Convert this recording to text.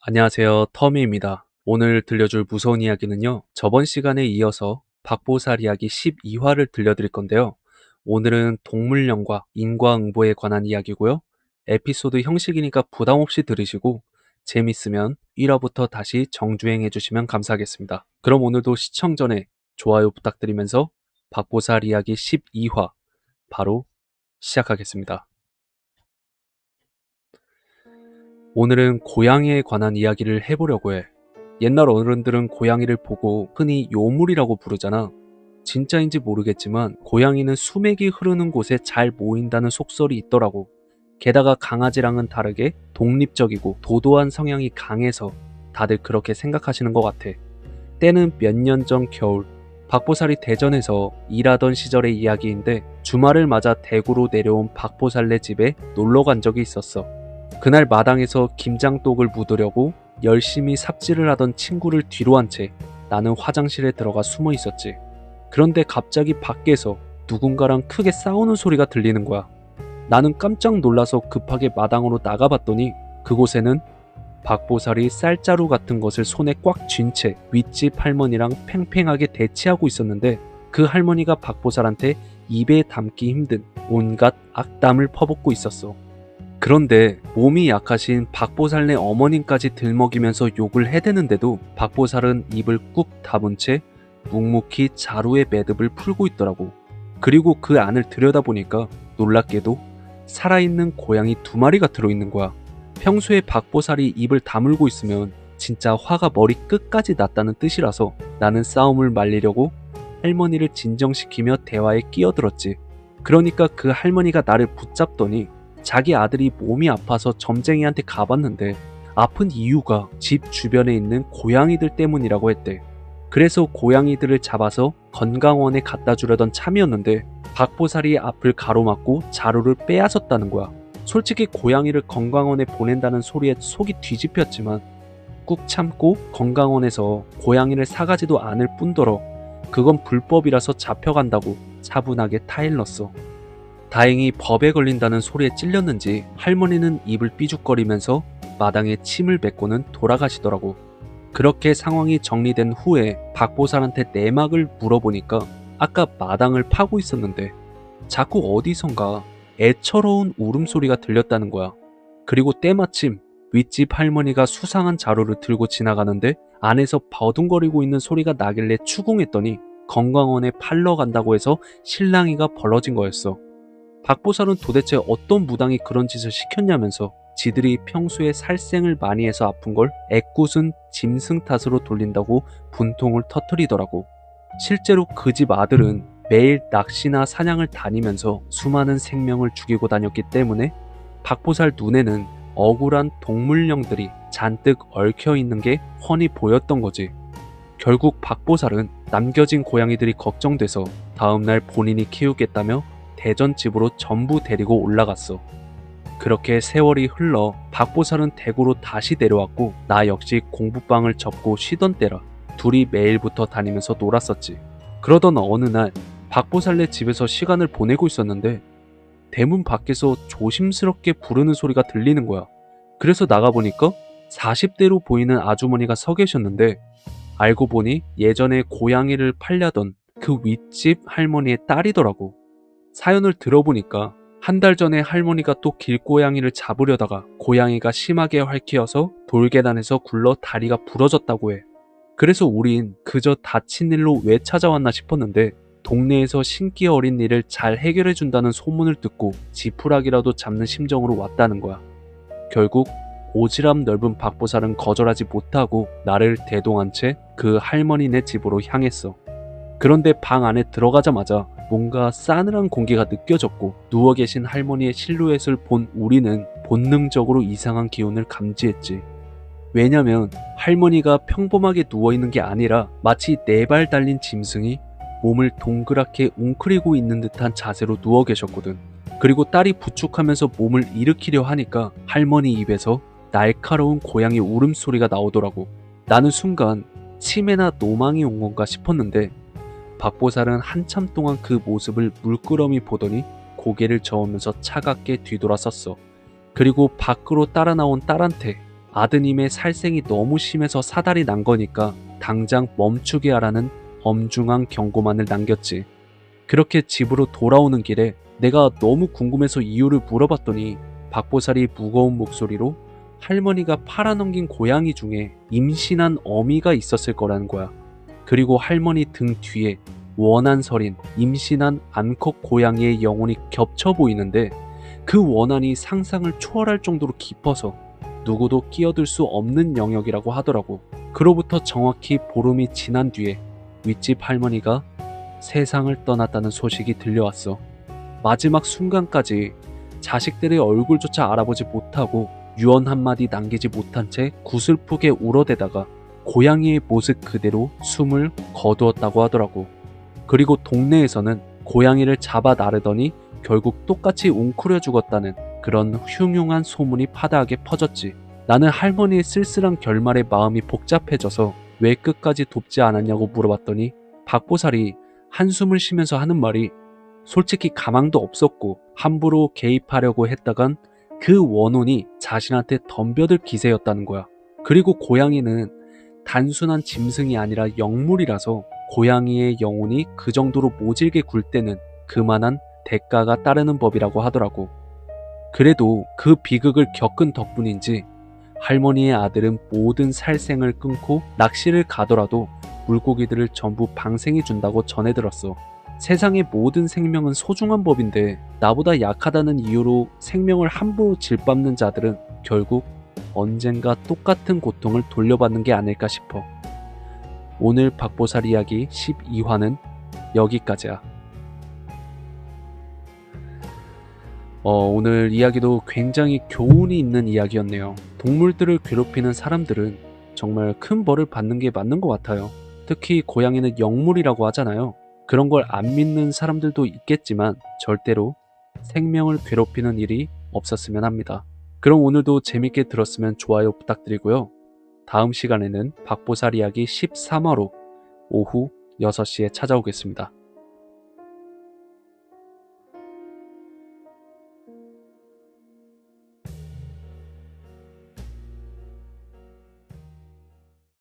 안녕하세요. 터미입니다. 오늘 들려줄 무서운 이야기는요. 저번 시간에 이어서 박보살 이야기 12화를 들려드릴 건데요. 오늘은 동물령과 인과응보에 관한 이야기고요. 에피소드 형식이니까 부담 없이 들으시고 재밌으면 1화부터 다시 정주행해 주시면 감사하겠습니다. 그럼 오늘도 시청 전에 좋아요 부탁드리면서 박보살 이야기 12화 바로 시작하겠습니다. 오늘은 고양이에 관한 이야기를 해보려고 해. 옛날 어른들은 고양이를 보고 흔히 요물이라고 부르잖아. 진짜인지 모르겠지만 고양이는 수맥이 흐르는 곳에 잘 모인다는 속설이 있더라고. 게다가 강아지랑은 다르게 독립적이고 도도한 성향이 강해서 다들 그렇게 생각하시는 것 같아. 때는 몇 년 전 겨울, 박보살이 대전에서 일하던 시절의 이야기인데 주말을 맞아 대구로 내려온 박보살네 집에 놀러 간 적이 있었어. 그날 마당에서 김장독을 묻으려고 열심히 삽질을 하던 친구를 뒤로 한 채 나는 화장실에 들어가 숨어 있었지. 그런데 갑자기 밖에서 누군가랑 크게 싸우는 소리가 들리는 거야. 나는 깜짝 놀라서 급하게 마당으로 나가봤더니 그곳에는 박보살이 쌀자루 같은 것을 손에 꽉 쥔 채 윗집 할머니랑 팽팽하게 대치하고 있었는데 그 할머니가 박보살한테 입에 담기 힘든 온갖 악담을 퍼붓고 있었어. 그런데 몸이 약하신 박보살네 어머님까지 들먹이면서 욕을 해대는데도 박보살은 입을 꾹 다문 채 묵묵히 자루의 매듭을 풀고 있더라고. 그리고 그 안을 들여다보니까 놀랍게도 살아있는 고양이 2마리가 들어있는 거야. 평소에 박보살이 입을 다물고 있으면 진짜 화가 머리 끝까지 났다는 뜻이라서 나는 싸움을 말리려고 할머니를 진정시키며 대화에 끼어들었지. 그러니까 그 할머니가 나를 붙잡더니 자기 아들이 몸이 아파서 점쟁이한테 가봤는데 아픈 이유가 집 주변에 있는 고양이들 때문이라고 했대. 그래서 고양이들을 잡아서 건강원에 갖다 주려던 참이었는데 박보살이 앞을 가로막고 자루를 빼앗았다는 거야. 솔직히 고양이를 건강원에 보낸다는 소리에 속이 뒤집혔지만 꾹 참고 건강원에서 고양이를 사가지도 않을 뿐더러 그건 불법이라서 잡혀간다고 차분하게 타일렀어. 다행히 법에 걸린다는 소리에 찔렸는지 할머니는 입을 삐죽거리면서 마당에 침을 뱉고는 돌아가시더라고. 그렇게 상황이 정리된 후에 박보살한테 내막을 물어보니까 아까 마당을 파고 있었는데 자꾸 어디선가 애처로운 울음소리가 들렸다는 거야. 그리고 때마침 윗집 할머니가 수상한 자루를 들고 지나가는데 안에서 버둥거리고 있는 소리가 나길래 추궁했더니 건강원에 팔러 간다고 해서 실랑이가 벌어진 거였어. 박보살은 도대체 어떤 무당이 그런 짓을 시켰냐면서 지들이 평소에 살생을 많이 해서 아픈 걸 애꿎은 짐승 탓으로 돌린다고 분통을 터뜨리더라고. 실제로 그 집 아들은 매일 낚시나 사냥을 다니면서 수많은 생명을 죽이고 다녔기 때문에 박보살 눈에는 억울한 동물령들이 잔뜩 얽혀 있는 게 훤히 보였던 거지. 결국 박보살은 남겨진 고양이들이 걱정돼서 다음날 본인이 키우겠다며 대전 집으로 전부 데리고 올라갔어. 그렇게 세월이 흘러 박보살은 대구로 다시 내려왔고 나 역시 공부방을 접고 쉬던 때라 둘이 매일부터 다니면서 놀았었지. 그러던 어느 날 박보살네 집에서 시간을 보내고 있었는데 대문 밖에서 조심스럽게 부르는 소리가 들리는 거야. 그래서 나가보니까 40대로 보이는 아주머니가 서 계셨는데 알고 보니 예전에 고양이를 팔려던 그 윗집 할머니의 딸이더라고. 사연을 들어보니까 한 달 전에 할머니가 또 길고양이를 잡으려다가 고양이가 심하게 핥혀서 돌계단에서 굴러 다리가 부러졌다고 해. 그래서 우린 그저 다친 일로 왜 찾아왔나 싶었는데 동네에서 신기 어린 일을 잘 해결해준다는 소문을 듣고 지푸라기라도 잡는 심정으로 왔다는 거야. 결국 오지랖 넓은 박보살은 거절하지 못하고 나를 대동한 채 그 할머니네 집으로 향했어. 그런데 방 안에 들어가자마자 뭔가 싸늘한 공기가 느껴졌고 누워 계신 할머니의 실루엣을 본 우리는 본능적으로 이상한 기운을 감지했지. 왜냐면 할머니가 평범하게 누워있는 게 아니라 마치 4발 달린 짐승이 몸을 동그랗게 웅크리고 있는 듯한 자세로 누워 계셨거든. 그리고 딸이 부축하면서 몸을 일으키려 하니까 할머니 입에서 날카로운 고양이 울음소리가 나오더라고. 나는 순간 치매나 노망이 온 건가 싶었는데 박보살은 한참 동안 그 모습을 물끄러미 보더니 고개를 저으면서 차갑게 뒤돌아섰어. 그리고 밖으로 따라 나온 딸한테 아드님의 살생이 너무 심해서 사달이 난 거니까 당장 멈추게 하라는 엄중한 경고만을 남겼지. 그렇게 집으로 돌아오는 길에 내가 너무 궁금해서 이유를 물어봤더니 박보살이 무거운 목소리로 할머니가 팔아넘긴 고양이 중에 임신한 어미가 있었을 거라는 거야. 그리고 할머니 등 뒤에 원한서린 임신한 암컷 고양이의 영혼이 겹쳐 보이는데 그 원한이 상상을 초월할 정도로 깊어서 누구도 끼어들 수 없는 영역이라고 하더라고. 그로부터 정확히 보름이 지난 뒤에 윗집 할머니가 세상을 떠났다는 소식이 들려왔어. 마지막 순간까지 자식들의 얼굴조차 알아보지 못하고 유언 한마디 남기지 못한 채 구슬프게 울어대다가 고양이의 모습 그대로 숨을 거두었다고 하더라고. 그리고 동네에서는 고양이를 잡아 나르더니 결국 똑같이 웅크려 죽었다는 그런 흉흉한 소문이 파다하게 퍼졌지. 나는 할머니의 쓸쓸한 결말에 마음이 복잡해져서 왜 끝까지 돕지 않았냐고 물어봤더니 박보살이 한숨을 쉬면서 하는 말이 솔직히 가망도 없었고 함부로 개입하려고 했다간 그 원혼이 자신한테 덤벼들 기세였다는 거야. 그리고 고양이는 단순한 짐승이 아니라 영물이라서 고양이의 영혼이 그 정도로 모질게 굴 때는 그만한 대가가 따르는 법이라고 하더라고. 그래도 그 비극을 겪은 덕분인지 할머니의 아들은 모든 살생을 끊고 낚시를 가더라도 물고기들을 전부 방생해 준다고 전해 들었어. 세상의 모든 생명은 소중한 법인데 나보다 약하다는 이유로 생명을 함부로 질밟는 자들은 결국 언젠가 똑같은 고통을 돌려받는 게 아닐까 싶어. 오늘 박보살 이야기 12화는 여기까지야. 오늘 이야기도 굉장히 교훈이 있는 이야기였네요. 동물들을 괴롭히는 사람들은 정말 큰 벌을 받는 게 맞는 것 같아요. 특히 고양이는 영물이라고 하잖아요. 그런 걸 안 믿는 사람들도 있겠지만 절대로 생명을 괴롭히는 일이 없었으면 합니다. 그럼 오늘도 재밌게 들었으면 좋아요 부탁드리고요. 다음 시간에는 박보살 이야기 13화로 오후 6시에 찾아오겠습니다.